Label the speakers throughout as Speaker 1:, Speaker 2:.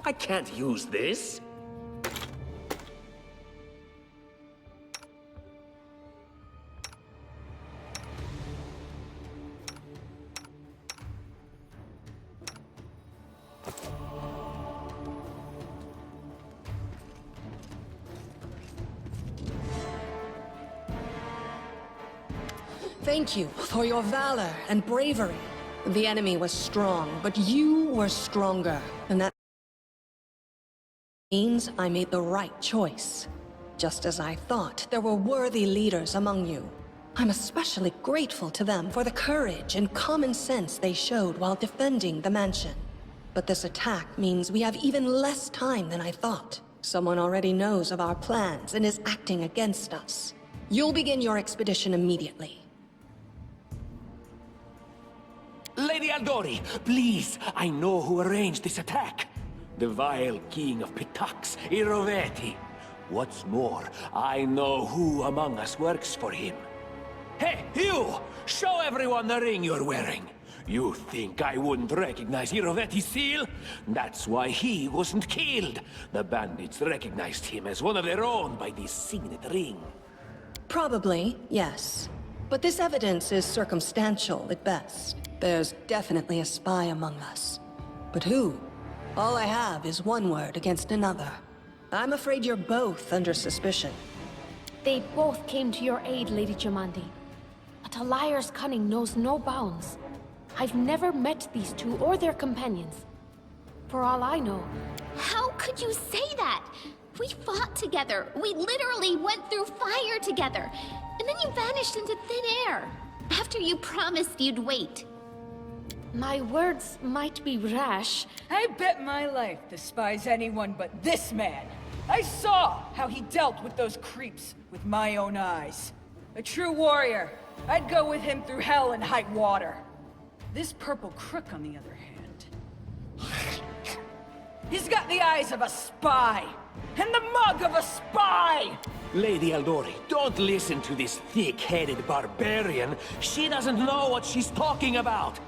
Speaker 1: I can't use this.
Speaker 2: Thank you for your valor and bravery. The enemy was strong, but you were stronger. And that means I made the right choice. Just as I thought, there were worthy leaders among you. I'm especially grateful to them for the courage and common sense they showed while defending the mansion. But this attack means we have even less time than I thought. Someone already knows of our plans and is acting against us. You'll begin your expedition immediately.
Speaker 1: Lady Aldori, please, I know who arranged this attack. The vile king of Pitax, Iroveti. What's more, I know who among us works for him. Hey, you! Show everyone the ring you're wearing. You think I wouldn't recognize Iroveti's seal? That's why he wasn't killed. The bandits recognized him as one of their own by this signet ring.
Speaker 2: Probably, yes. But this evidence is circumstantial at best. There's definitely a spy among us. But who? All I have is one word against another. I'm afraid you're both under suspicion.
Speaker 3: They both came to your aid, Lady Jamandi. But a liar's cunning knows no bounds. I've never met these two or their companions. For all I know.
Speaker 4: How could you say that? We fought together. We literally went through fire together. And then you vanished into thin air. After you promised you'd wait.
Speaker 3: My words might be rash.
Speaker 5: I bet my life despise anyone but this man. I saw how he dealt with those creeps with my own eyes. A true warrior. I'd go with him through hell and high water. This purple crook, on the other hand... He's got the eyes of a spy! And the mug of a spy!
Speaker 1: Lady Aldori, don't listen to this thick-headed barbarian. She doesn't know what she's talking about.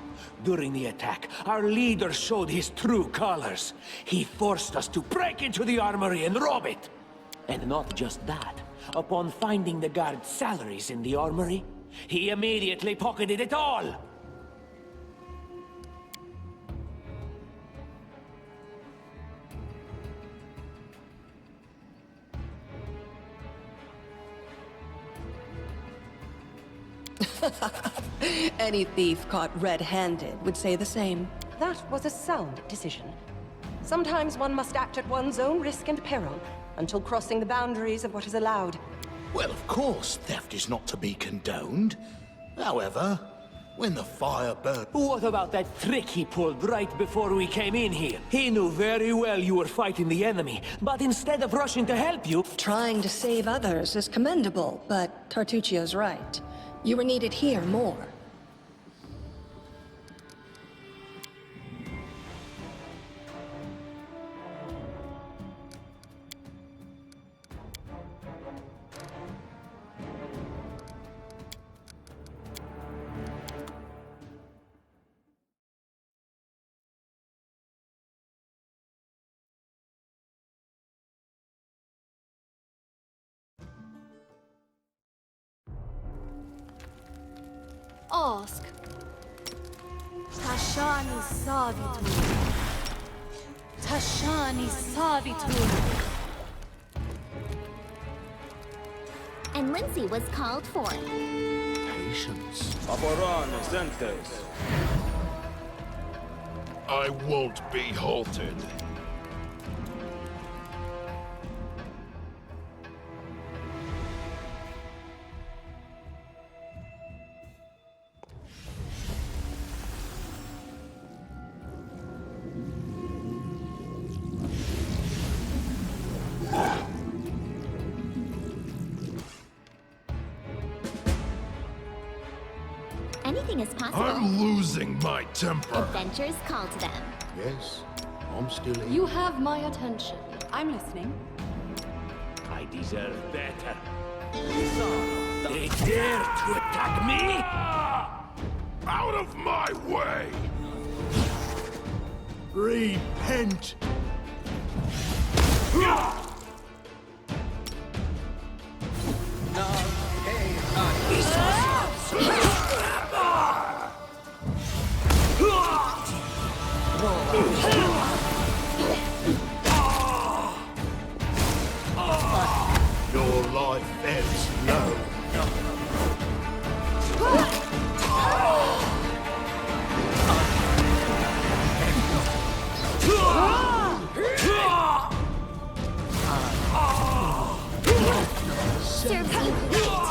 Speaker 1: During the attack, our leader showed his true colors. He forced us to break into the armory and rob it. And not just that. Upon finding the guard's salaries in the armory, he immediately pocketed it all.
Speaker 2: Any thief caught red-handed would say the same.
Speaker 6: That was a sound decision. Sometimes one must act at one's own risk and peril, until crossing the boundaries of what is allowed.
Speaker 7: Well, of course, theft is not to be condoned. However, when the fire burned...
Speaker 1: What about that trick he pulled right before we came in here? He knew very well you were fighting the enemy, but instead of rushing to help you...
Speaker 2: Trying to save others is commendable, but Tartuccio's right. You were needed here more.
Speaker 3: Ask. Tashani Savitur. Tashani Savitur.
Speaker 4: And Lindsay was called for.
Speaker 7: Patience.
Speaker 8: Aporane Sentes.
Speaker 9: I won't be halted.
Speaker 4: Anything is possible.
Speaker 9: I'm losing my temper.
Speaker 4: Adventures call to them.
Speaker 7: Yes, I'm still here.
Speaker 6: You have my attention. I'm listening.
Speaker 1: I deserve better. They dare to attack me?
Speaker 9: Out of my way! Repent!
Speaker 7: Your life ebbs low.
Speaker 4: Serves you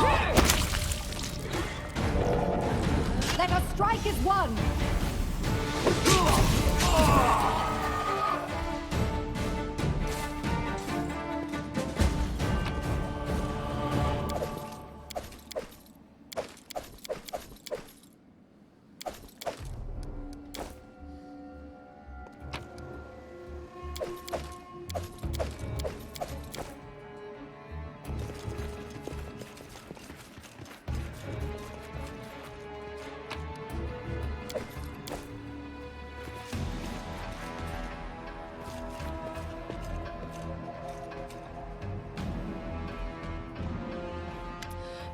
Speaker 4: right.
Speaker 6: Let us strike as one!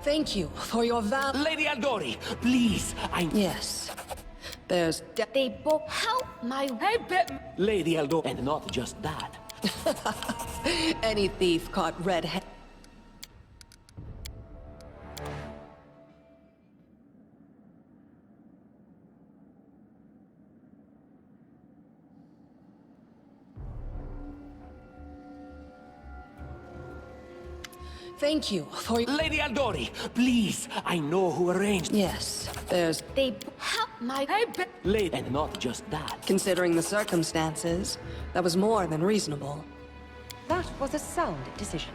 Speaker 2: Thank you for your
Speaker 1: Lady Aldori, please,
Speaker 2: Yes. There's
Speaker 3: They both help my...
Speaker 5: Hey,
Speaker 1: Lady Aldori, and not just that.
Speaker 2: any thief caught red-handed. Thank you for...
Speaker 1: Lady Aldori, please, I know who arranged.
Speaker 2: Yes, there's...
Speaker 3: They help my...
Speaker 1: Lady, and not just that.
Speaker 2: Considering the circumstances, that was more than reasonable.
Speaker 6: That was a sound decision.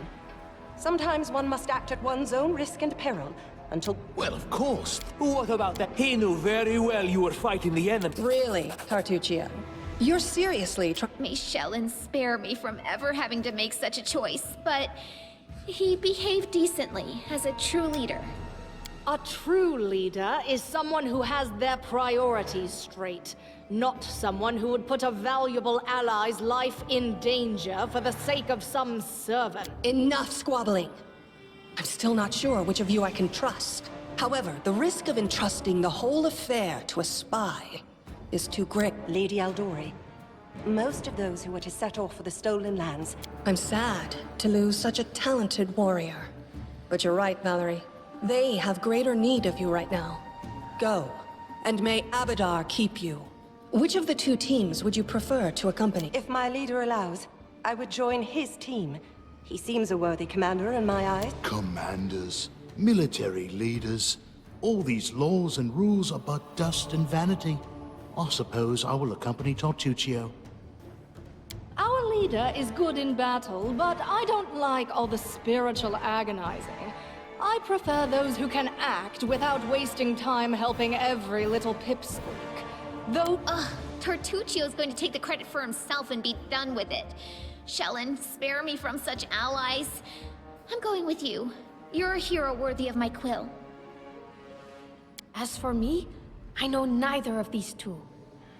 Speaker 6: Sometimes one must act at one's own risk and peril, until...
Speaker 7: Well, of course.
Speaker 1: What about that? He knew very well you were fighting the enemy.
Speaker 2: Really, Tartuccio? You're seriously trying...
Speaker 4: May Shellen spare me from ever having to make such a choice, but he behaved decently as a true leader.
Speaker 10: A true leader is someone who has their priorities straight, not someone who would put a valuable ally's life in danger for the sake of some servant.
Speaker 2: Enough squabbling! I'm still not sure which of you I can trust. However, the risk of entrusting the whole affair to a spy is too great.
Speaker 6: Lady Aldori, most of those who were to set off for the stolen lands...
Speaker 2: I'm sad to lose such a talented warrior. But you're right, Valerie. They have greater need of you right now. Go, and may Abadar keep you. Which of the two teams would you prefer to accompany?
Speaker 6: If my leader allows, I would join his team. He seems a worthy commander in my eyes.
Speaker 7: Commanders, military leaders, all these laws and rules are but dust and vanity. I suppose I will accompany Tartuccio.
Speaker 10: Our leader is good in battle, but I don't like all the spiritual agonizing. I prefer those who can act without wasting time helping every little pipsqueak. Though...
Speaker 4: Tartuccio's going to take the credit for himself and be done with it. Shellen, spare me from such allies. I'm going with you. You're a hero worthy of my quill.
Speaker 3: As for me, I know neither of these two.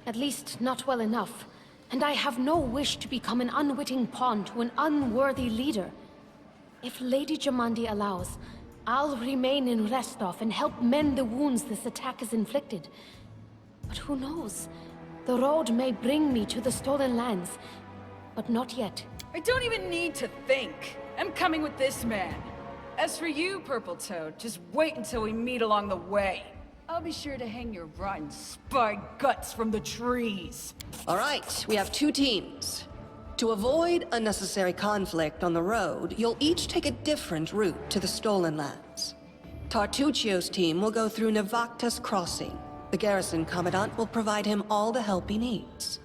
Speaker 3: At least, not well enough. And I have no wish to become an unwitting pawn to an unworthy leader. If Lady Jamandi allows, I'll remain in Restov and help mend the wounds this attack has inflicted. But who knows? The road may bring me to the stolen lands, but not yet.
Speaker 5: I don't even need to think. I'm coming with this man. As for you, Purple Toad, just wait until we meet along the way. I'll be sure to hang your rotten spy guts from the trees.
Speaker 2: All right, we have two teams. To avoid unnecessary conflict on the road, you'll each take a different route to the stolen lands. Tartuccio's team will go through Navakta's crossing. The garrison commandant will provide him all the help he needs.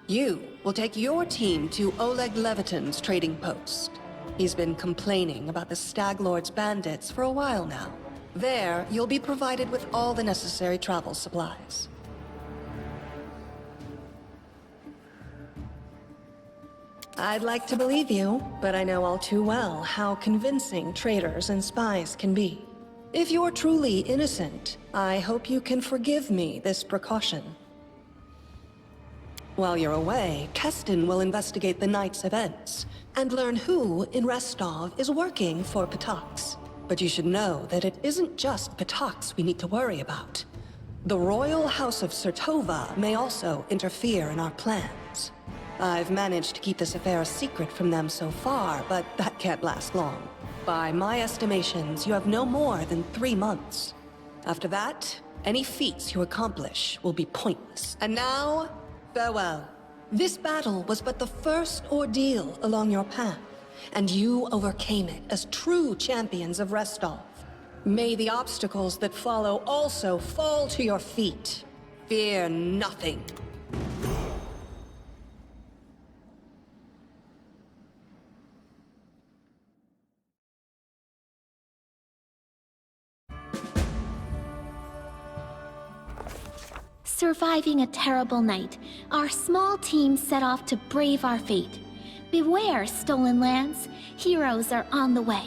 Speaker 2: You will take your team to Oleg Leviton's trading post. He's been complaining about the Stag Lord's bandits for a while now. There, you'll be provided with all the necessary travel supplies. I'd like to believe you, but I know all too well how convincing traitors and spies can be. If you're truly innocent, I hope you can forgive me this precaution. While you're away, Keston will investigate the night's events and learn who in Restov is working for Patax. But you should know that it isn't just Patax we need to worry about. The royal house of Sertova may also interfere in our plans. I've managed to keep this affair a secret from them so far, but that can't last long. By my estimations, you have no more than 3 months. After that, any feats you accomplish will be pointless. And now, farewell. This battle was but the first ordeal along your path, and you overcame it as true champions of Restov. May the obstacles that follow also fall to your feet. Fear nothing.
Speaker 4: Surviving a terrible night, our small team set off to brave our fate. Beware, stolen lands. Heroes are on the way.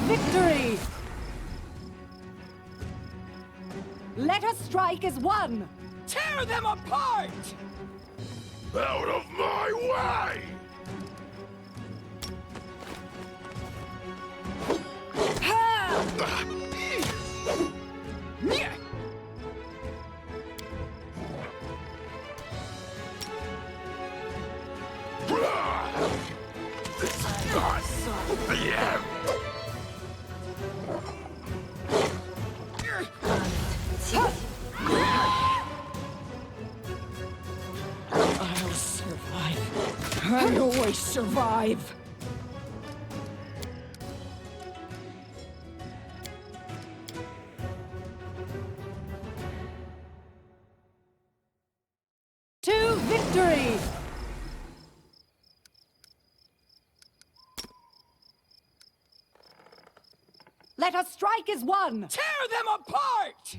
Speaker 5: Victory!
Speaker 6: Let us strike as one!
Speaker 5: Tear them apart!
Speaker 9: Out of my way! This is not the end!
Speaker 5: I'll survive. I always survive.
Speaker 6: To victory! Let us strike as one!
Speaker 5: Tear them apart!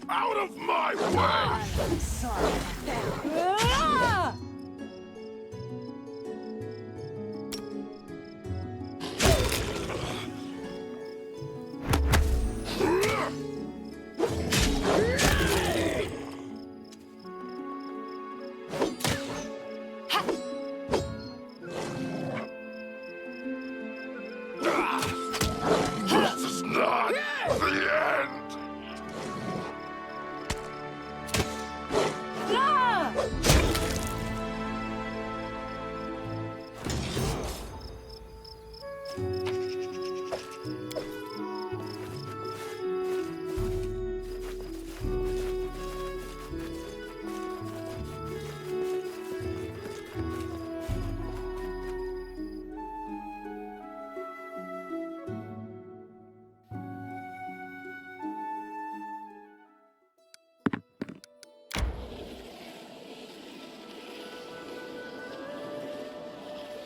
Speaker 9: Out of my way!
Speaker 6: Ah!
Speaker 9: This is not the end!
Speaker 6: Ah!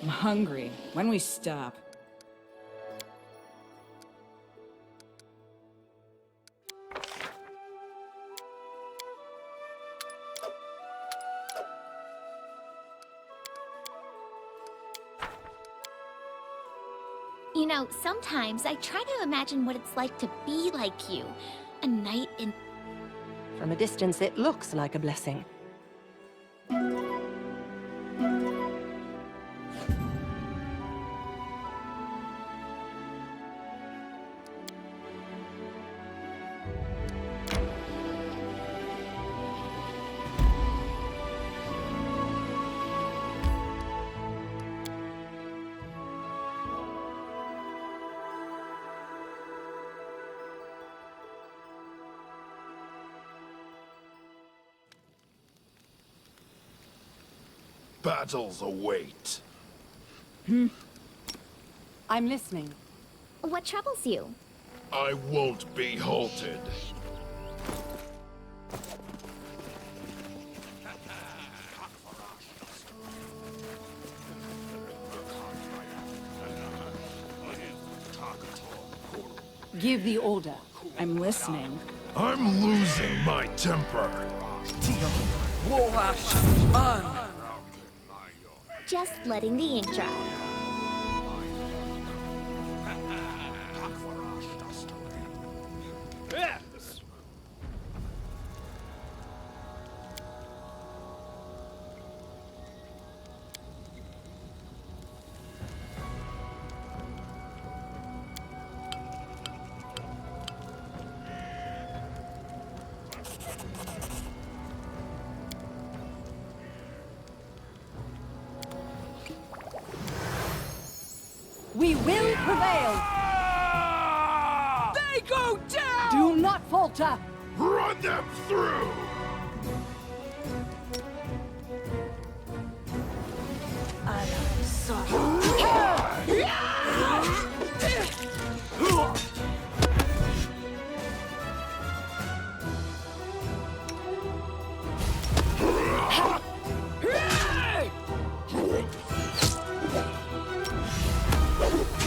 Speaker 5: I'm hungry. When we stop?
Speaker 4: You know, sometimes I try to imagine what it's like to be like you. A knight in...
Speaker 6: From a distance, it looks like a blessing.
Speaker 9: Battles await.
Speaker 6: I'm listening.
Speaker 4: What troubles you?
Speaker 9: I won't be halted.
Speaker 5: Give the order. I'm listening.
Speaker 9: I'm losing my temper.
Speaker 4: Just letting the ink dry.
Speaker 6: We will prevail!
Speaker 5: They go down!
Speaker 6: Do not falter!
Speaker 9: Run them through!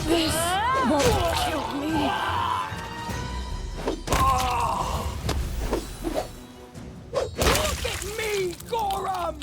Speaker 5: This won't kill me. Look at me, Gorham!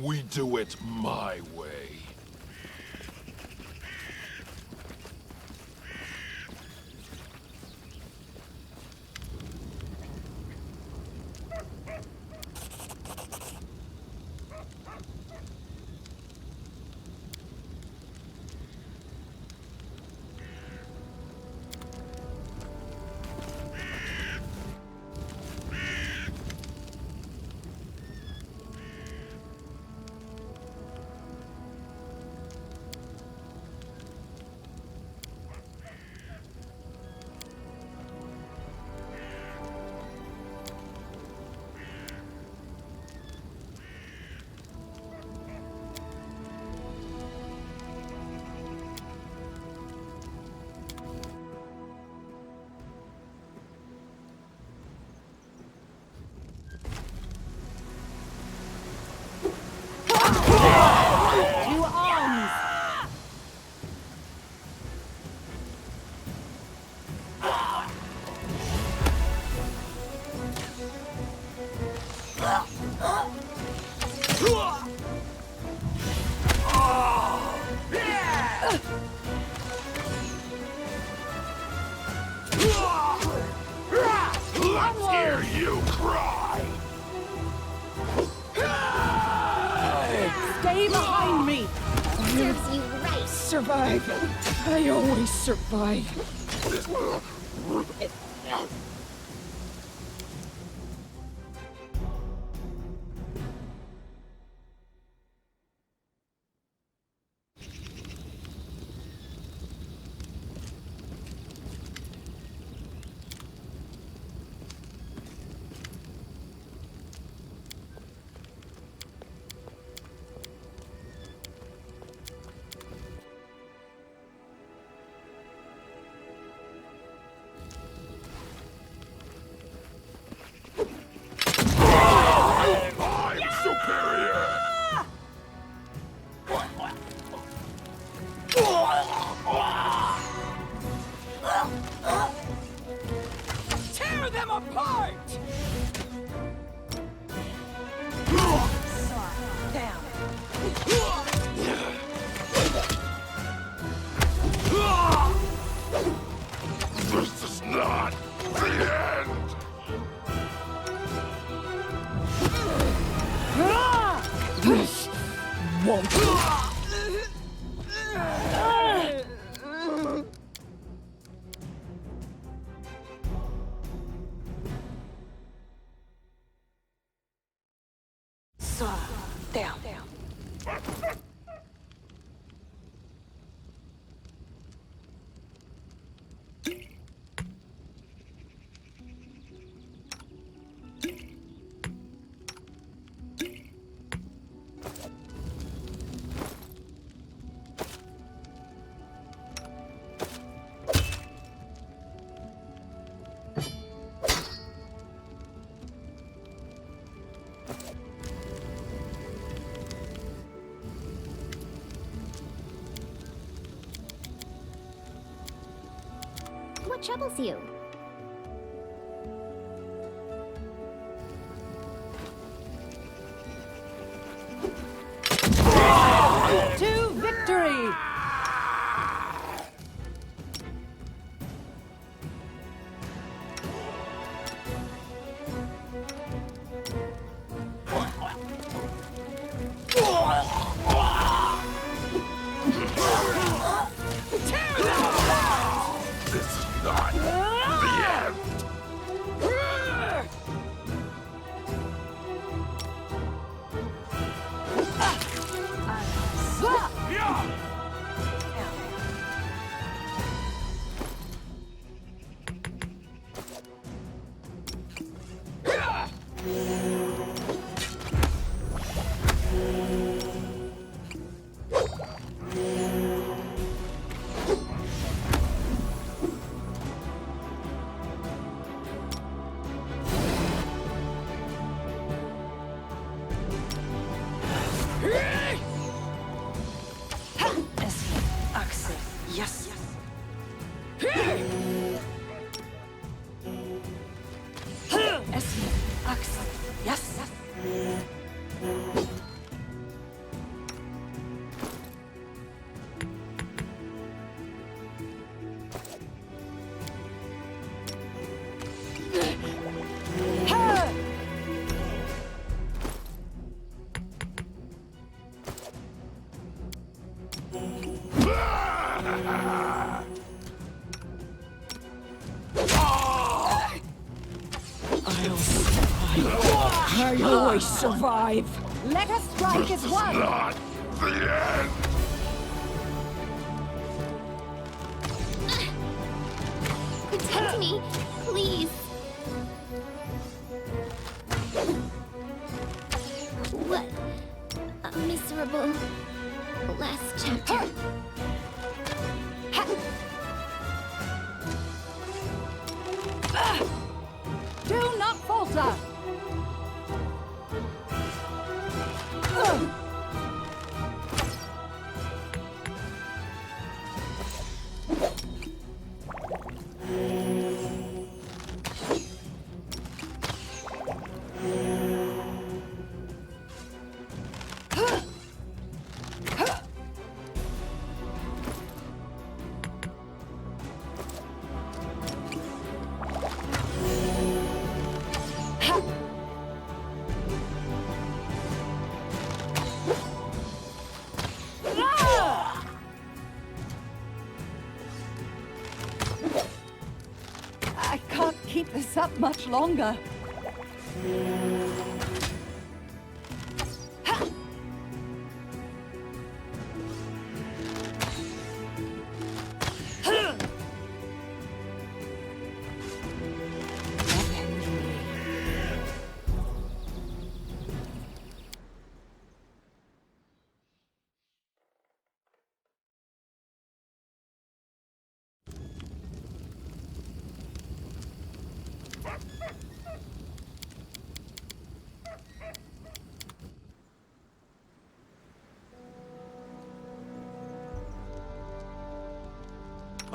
Speaker 9: We do it my way. Let's hear you cry!
Speaker 5: Stay behind me!
Speaker 4: Serves you right.
Speaker 5: Survive. I always survive. Tear them apart!
Speaker 9: This is not the end!
Speaker 5: This won't.
Speaker 2: Down.
Speaker 4: What troubles you?
Speaker 5: To victory!
Speaker 9: This is not the end!
Speaker 2: Yes. Yes.
Speaker 5: I always survive.
Speaker 6: Let us strike as one!
Speaker 9: Not the end!
Speaker 4: Protect me, please. What a miserable last chapter.
Speaker 6: Do not falter! I can't keep this up much longer.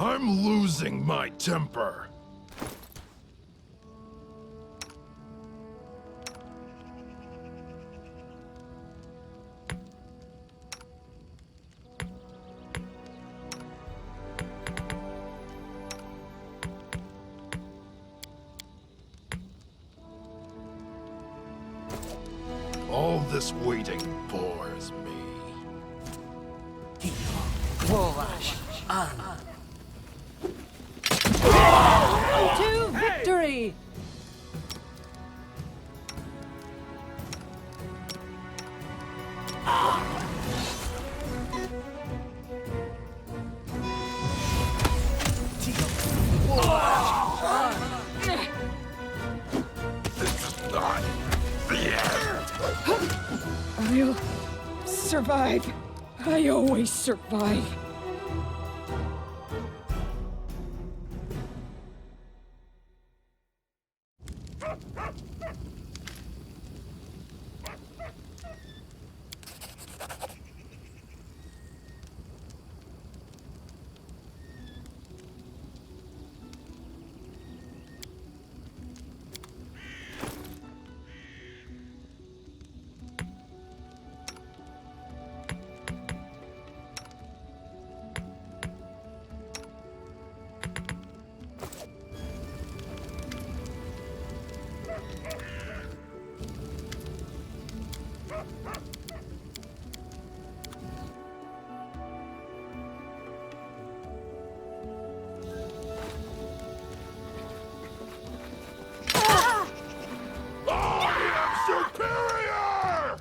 Speaker 9: I'm losing my temper. All this waiting bores me.
Speaker 6: To victory!
Speaker 9: This is not the end.
Speaker 5: I'll survive. I always survive.
Speaker 9: Superior!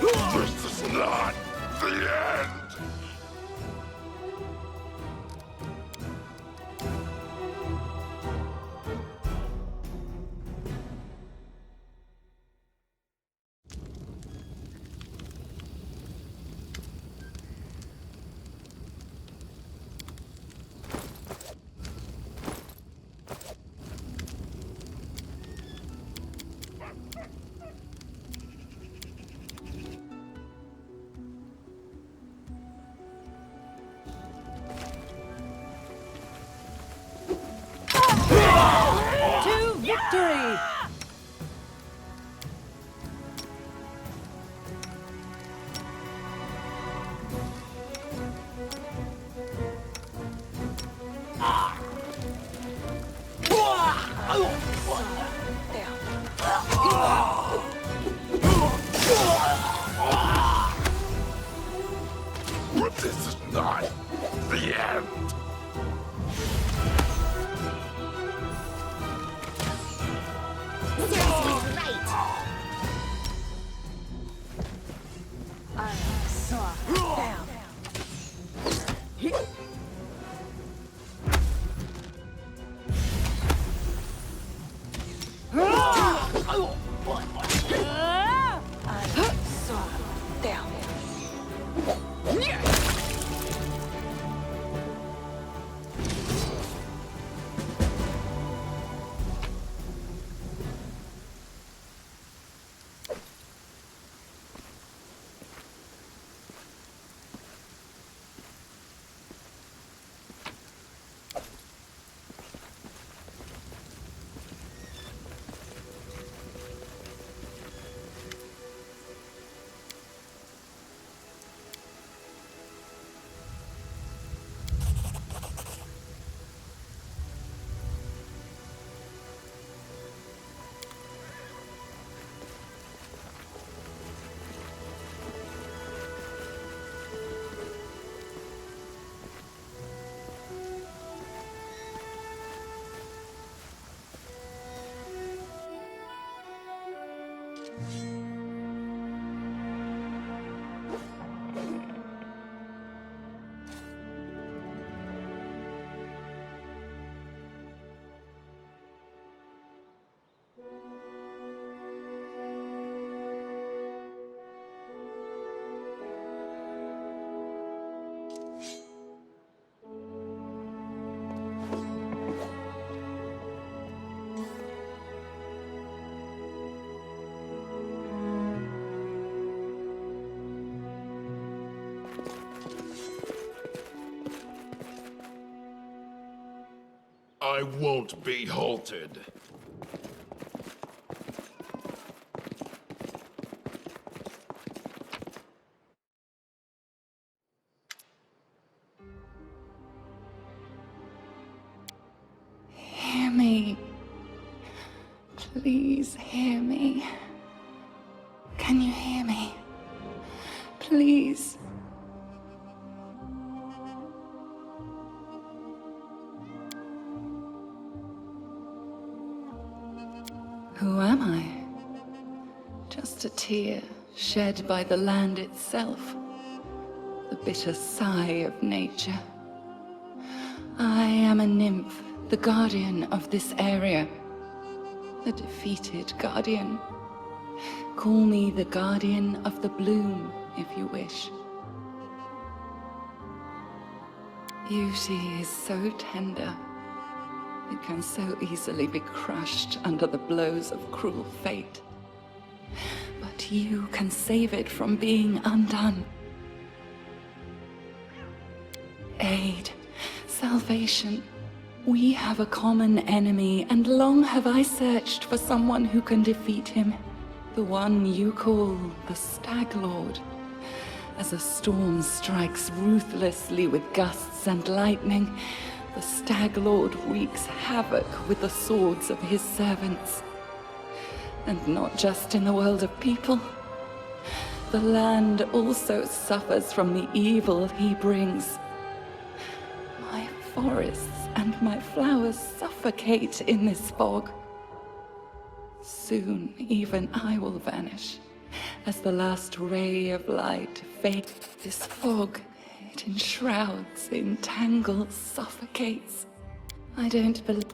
Speaker 9: This is not the end!
Speaker 6: To victory!
Speaker 1: Ah!
Speaker 9: I won't be halted.
Speaker 10: Hear me. Please hear me. Can you hear me? Please. Who am I? Just a tear shed by the land itself. The bitter sigh of nature. I am a nymph, the guardian of this area. A defeated guardian. Call me the guardian of the bloom, if you wish. Beauty is so tender. It can so easily be crushed under the blows of cruel fate. But you can save it from being undone. Aid, salvation. We have a common enemy, and long have I searched for someone who can defeat him. The one you call the Stag Lord. As a storm strikes ruthlessly with gusts and lightning, the Stag Lord wreaks havoc with the swords of his servants. And not just in the world of people. The land also suffers from the evil he brings. My forests and my flowers suffocate in this fog. Soon, even I will vanish, as the last ray of light fades. This fog, it enshrouds, entangles, suffocates. I don't believe...